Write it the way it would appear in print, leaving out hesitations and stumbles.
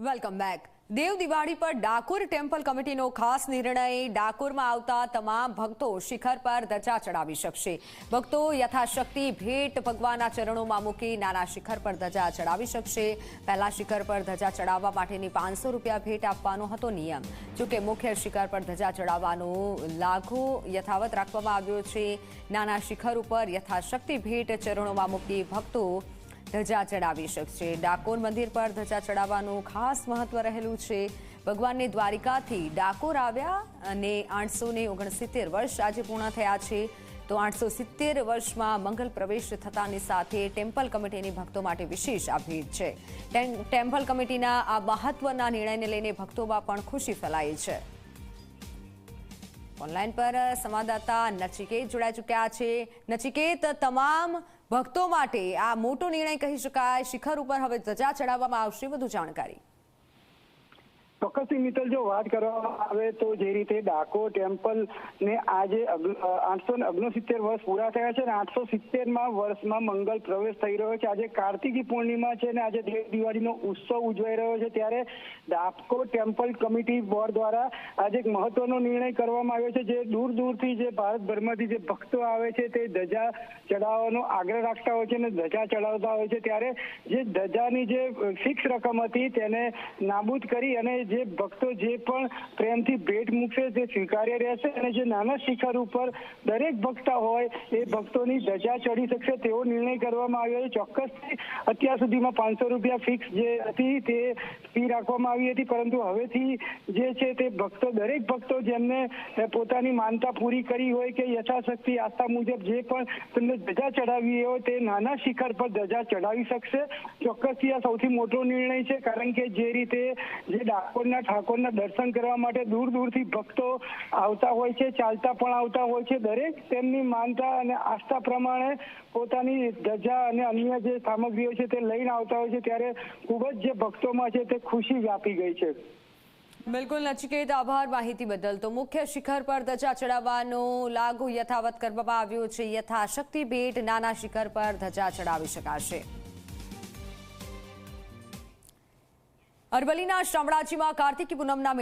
Welcome back. Dev Diwali પર Dakor temple કમિટીનો ખાસ નિર્ણય। ડાકોરમાં આવતા તમામ ભક્તો શિખર પર ધજા ચડાવી શકશે। ભક્તો યથાશક્તિ ભેટ ભગવાનના ચરણોમાં મૂકી નાના શિખર પર ધજા ચડાવી શકશે। પહેલા શિખર પર ધજા ચડાવવા માટેની 500 રૂપિયા ભેટ આપવાનો હતો નિયમ। જોકે મુખ્ય શિખર પર ધજા ચડાવવાનો લાગુ યથાવત રાખવામાં આવ્યો છે। નાના શિખર ઉપર યથાશક્તિ ભેટ ચરણોમાં મૂકી ભક્તો ધજા ચડાવી શકશે। ડાકોર મંદિર પર ધજા ચડાવવાનું ખાસ મહત્વ રહેલું છે। ભગવાનને દ્વારિકાથી ડાકોર આવ્યા અને 869 વર્ષ આજે પૂર્ણ થયા છે। તો 870 વર્ષમાં મંગલ પ્રવેશ થતાની સાથે ટેમ્પલ કમિટીની ભક્તો માટે વિશેષ આ ભેટ છે। ટેમ્પલ કમિટીના આ મહત્વના નિર્ણયને લઈને ભક્તોમાં પણ ખુશી ફેલાઈ છે। ઓનલાઈન પર સંવાદદાતા નચિકેત જોડાઈ ચૂક્યા છે। નચિકેત, તમામ ભક્તો માટે આ મોટો નિર્ણય કહી શકાય। શિખર ઉપર હવે ધજા ચડાવવામાં આવશે, વધુ જાણકારી। ચોક્કસથી મિત્તલ, જો વાત કરવામાં આવે તો જે રીતે ડાકોર ટેમ્પલ ને આજે 869 વર્ષ પૂરા થયા છે અને 870માં વર્ષમાં મંગલ પ્રવેશ થઈ રહ્યો છે। આજે કાર્તિકી પૂર્ણિમા છે અને આજે દેવ દિવાળીનો ઉત્સવ ઉજવાઈ રહ્યો છે। ત્યારે ડાકોર ટેમ્પલ કમિટી બોર્ડ દ્વારા આજે એક મહત્વનો નિર્ણય કરવામાં આવ્યો છે। જે દૂર દૂરથી જે ભારતભરમાંથી જે ભક્તો આવે છે તે ધજા ચડાવવાનો આગ્રહ રાખતા હોય છે અને ધજા ચડાવતા હોય છે। ત્યારે જે ધજાની જે ફિક્સ રકમ હતી તેને નાબૂદ કરી અને જે ભક્તો જે પણ પ્રેમથી ભેટ મૂકશે તે સ્વીકાર્ય રહેશે અને જે નાના શિખર ઉપર દરેક ભક્ત હોય એ ભક્તોની ધજા ચડી શકશે તેવો નિર્ણય કરવામાં આવ્યો છે। ચોક્કસથી અત્યાર સુધીમાં 500 રૂપિયા ફિક્સ જે હતી તે ફી રાખવામાં આવી હતી, પરંતુ હવેથી જે છે તે ભક્તો દરેક ભક્તો જેમને પોતાની માનતા પૂરી કરી હોય કે યથાશક્તિ આસ્થા મુજબ જે પણ તેમને ધજા ચડાવી હોય તે નાના શિખર પર ધજા ચડાવી શકશે। ચોક્કસથી આ સૌથી મોટો નિર્ણય છે, કારણ કે જે રીતે જે ઠાકોરના દર્શન કરવા માટે દૂર દૂરથી ભક્તો આવતા હોય છે, ચાલતા પણ આવતા હોય છે। દરેક તેમની માનતા અને આસ્થા પ્રમાણે પોતાની ધજા અને અન્ય જે સામગ્રીઓ છે તે લઈને આવતા હોય છે। ત્યારે ખૂબ જ જે ભક્તોમાં છે તે ખુશી વ્યાપી ગઈ છે। બિલકુલ નચિકેત, આભાર માહિતી બદલ। તો મુખ્ય શિખર પર ધજા ચડાવવાનો લાગુ યથાવત કરવામાં આવ્યો છે। યથાશક્તિ ભેટ નાના શિખર પર ધજા ચડાવી શકાશે। અરવલ્લીના શામળાજીમાં કાર્તિકી પૂનમના